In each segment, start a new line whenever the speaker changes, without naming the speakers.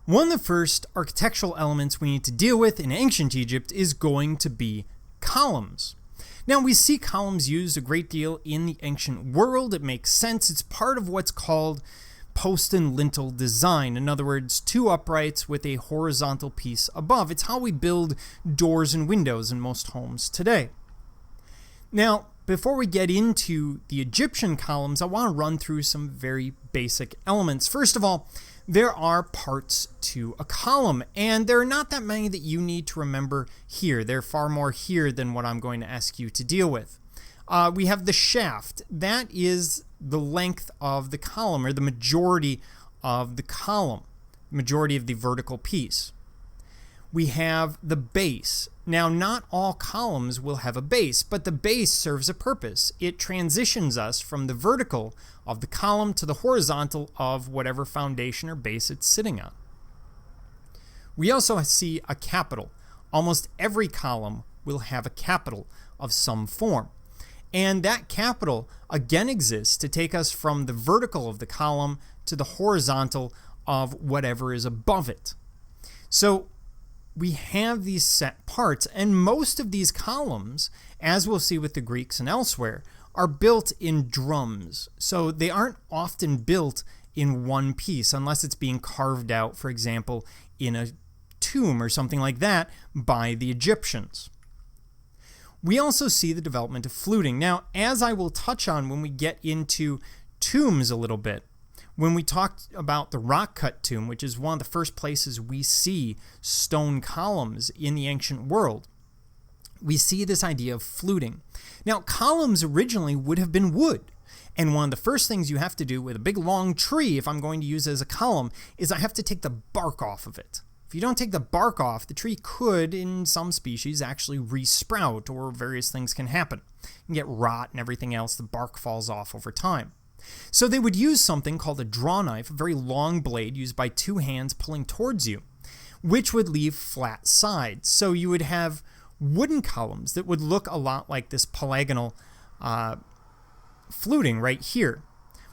One of the first architectural elements we need to deal with in ancient Egypt is going to be columns. Now, we see columns used a great deal in the ancient world. It makes sense. It's part of what's called post and lintel design. In other words, two uprights with a horizontal piece above. It's how we build doors and windows in most homes today. Now, before we get into the Egyptian columns, I want to run through some very basic elements. First of all, there are parts to a column, and there are not that many that you need to remember here. There are far more here than what I'm going to ask you to deal with. We have the shaft. That is the length of the column, or the majority of the column, majority of the vertical piece. We have the base. Now, not all columns will have a base, but the base serves a purpose. It transitions us from the vertical of the column to the horizontal of whatever foundation or base it's sitting on. We also see a capital. Almost every column will have a capital of some form. And that capital again exists to take us from the vertical of the column to the horizontal of whatever is above it. So we have these set parts, and most of these columns, as we'll see with the Greeks and elsewhere, are built in drums. So they aren't often built in one piece unless it's being carved out, for example, in a tomb or something like that by the Egyptians. We also see the development of fluting. Now, as I will touch on when we get into tombs a little bit, when we talked about the rock-cut tomb, which is one of the first places we see stone columns in the ancient world, we see this idea of fluting. Now, columns originally would have been wood. And one of the first things you have to do with a big long tree, if I'm going to use it as a column, is I have to take the bark off of it. If you don't take the bark off, the tree could, in some species, actually resprout, or various things can happen. You can get rot and everything else. The bark falls off over time. So they would use something called a draw knife, a very long blade used by two hands pulling towards you, which would leave flat sides. So you would have wooden columns that would look a lot like this polygonal fluting right here.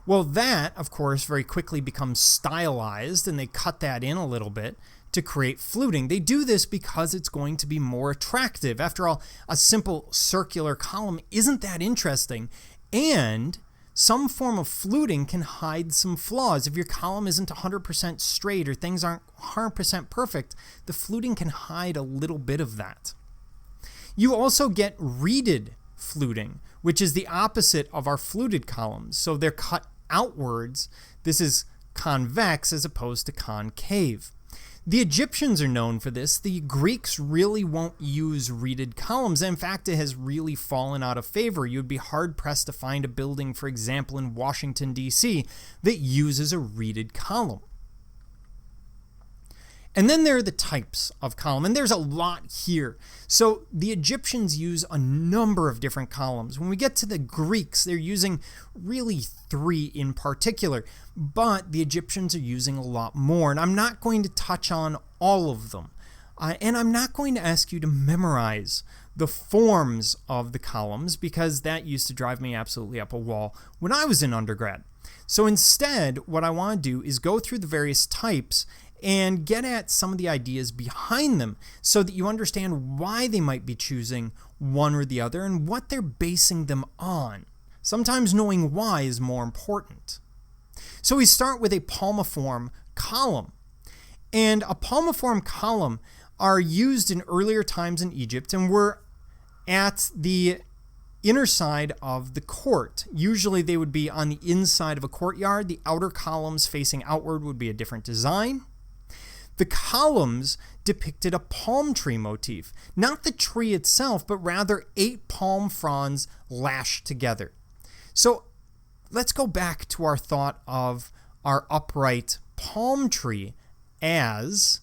Well, that, of course, very quickly becomes stylized, and they cut that in a little bit to create fluting. They do this because it's going to be more attractive. After all, a simple circular column isn't that interesting, and some form of fluting can hide some flaws. If your column isn't 100% straight or things aren't 100% perfect, the fluting can hide a little bit of that. You also get reeded fluting, which is the opposite of our fluted columns. So they're cut outwards. This is convex as opposed to concave. The Egyptians are known for this. The Greeks really won't use reeded columns. In fact, it has really fallen out of favor. You would be hard-pressed to find a building, for example, in Washington, D.C., that uses a reeded column. And then there are the types of column, and there's a lot here. So the Egyptians use a number of different columns. When we get to the Greeks, they're using really 3 in particular, but the Egyptians are using a lot more, and I'm not going to touch on all of them. And I'm not going to ask you to memorize the forms of the columns, because that used to drive me absolutely up a wall when I was in undergrad. So instead, what I want to do is go through the various types and get at some of the ideas behind them so that you understand why they might be choosing one or the other and what they're basing them on. Sometimes knowing why is more important. So we start with a palmiform column. And a palmiform column are used in earlier times in Egypt and were at the inner side of the court. Usually they would be on the inside of a courtyard. The outer columns facing outward would be a different design. The columns depicted a palm tree motif, not the tree itself, but rather 8 palm fronds lashed together. So let's go back to our thought of our upright palm tree as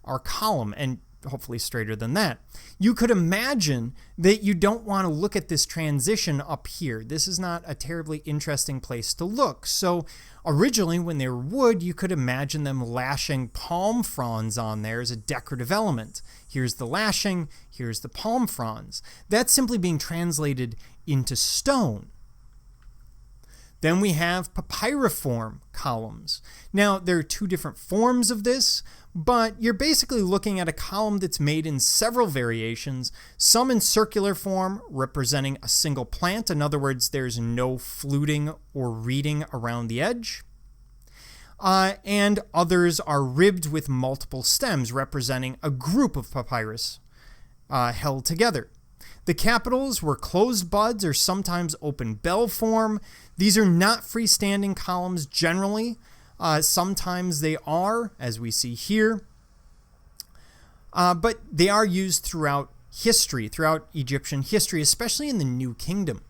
our column, and hopefully straighter than that. You could imagine that you don't want to look at this transition up here. This is not a terribly interesting place to look. So originally, when they were wood, you could imagine them lashing palm fronds on there as a decorative element. Here's the lashing, here's the palm fronds. That's simply being translated into stone. Then we have papyriform columns. Now, there are two different forms of this, but you're basically looking at a column that's made in several variations, some in circular form representing a single plant. In other words, there's no fluting or reeding around the edge. And others are ribbed with multiple stems representing a group of papyrus held together. The capitals were closed buds or sometimes open bell form. These are not freestanding columns generally. Sometimes they are, as we see here. But they are used throughout history, throughout Egyptian history, especially in the New Kingdom.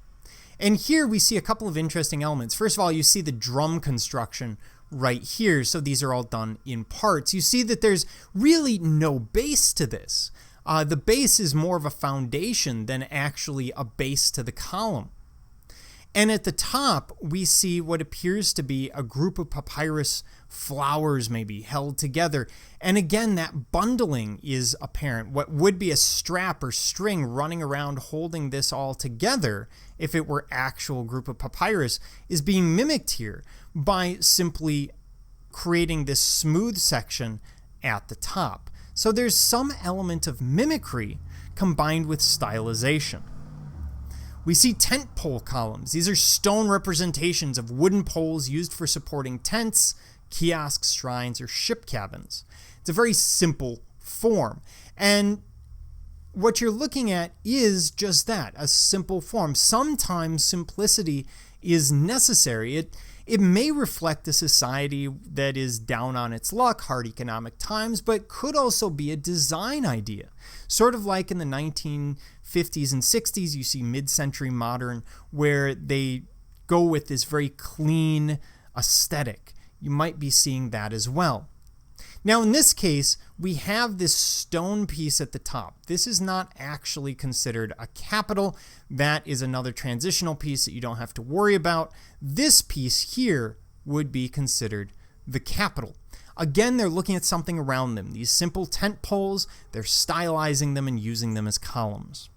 And here we see a couple of interesting elements. First of all, you see the drum construction right here. So these are all done in parts. You see that there's really no base to this. The base is more of a foundation than actually a base to the column. And at the top, we see what appears to be a group of papyrus flowers maybe held together. And again, that bundling is apparent. What would be a strap or string running around holding this all together, if it were actual group of papyrus, is being mimicked here by simply creating this smooth section at the top. So there's some element of mimicry combined with stylization. We see tent pole columns. These are stone representations of wooden poles used for supporting tents, kiosks, shrines, or ship cabins. It's a very simple form. And what you're looking at is just that, a simple form. Sometimes simplicity is necessary. It may reflect a society that is down on its luck, hard economic times, but could also be a design idea. Sort of like in the 1950s and 60s, you see mid-century modern, where they go with this very clean aesthetic. You might be seeing that as well. Now, in this case, we have this stone piece at the top. This is not actually considered a capital. That is another transitional piece that you don't have to worry about. This piece here would be considered the capital. Again, they're looking at something around them. These simple tent poles, they're stylizing them and using them as columns.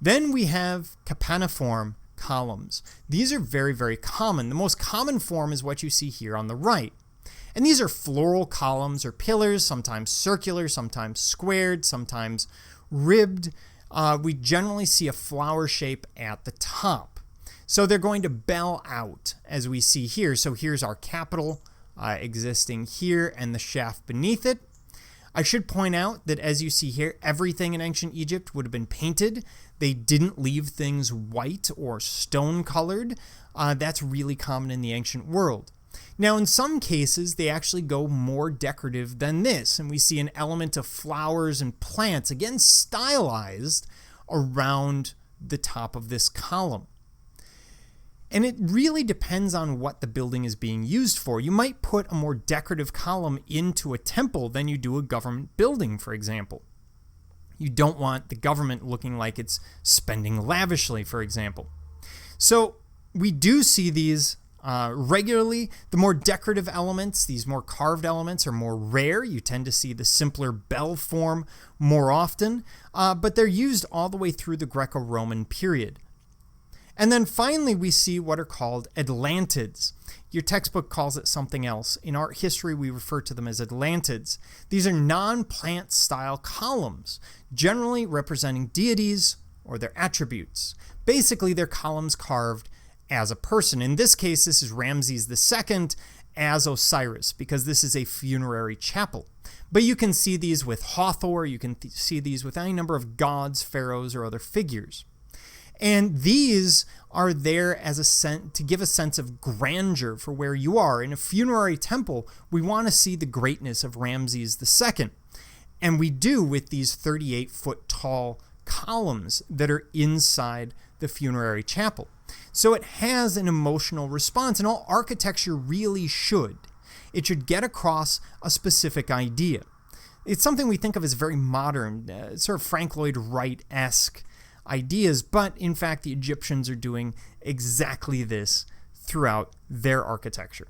Then we have campaniform columns. These are very, very common. The most common form is what you see here on the right. And these are floral columns or pillars, sometimes circular, sometimes squared, sometimes ribbed. We generally see a flower shape at the top. So they're going to bell out, as we see here. So here's our capital existing here and the shaft beneath it. I should point out that, as you see here, everything in ancient Egypt would have been painted. They didn't leave things white or stone colored. That's really common in the ancient world. Now, in some cases, they actually go more decorative than this, and we see an element of flowers and plants, again stylized around the top of this column. And it really depends on what the building is being used for. You might put a more decorative column into a temple than you do a government building, for example. You don't want the government looking like it's spending lavishly, for example. So we do see these regularly. The more decorative elements, these more carved elements, are more rare. You tend to see the simpler bell form more often, but they're used all the way through the Greco-Roman period. And then finally, we see what are called atlantids. Your textbook calls it something else. In art history, we refer to them as atlantids. These are non-plant style columns, generally representing deities or their attributes. Basically, they're columns carved as a person. In this case, this is Ramses II as Osiris, because this is a funerary chapel. But you can see these with Hathor, you can see these with any number of gods, pharaohs, or other figures. And these are there as to give a sense of grandeur for where you are. In a funerary temple, we want to see the greatness of Ramses II. And we do with these 38-foot tall columns that are inside the funerary chapel. So it has an emotional response, and all architecture really should. It should get across a specific idea. It's something we think of as very modern, sort of Frank Lloyd Wright-esque ideas, but in fact the Egyptians are doing exactly this throughout their architecture.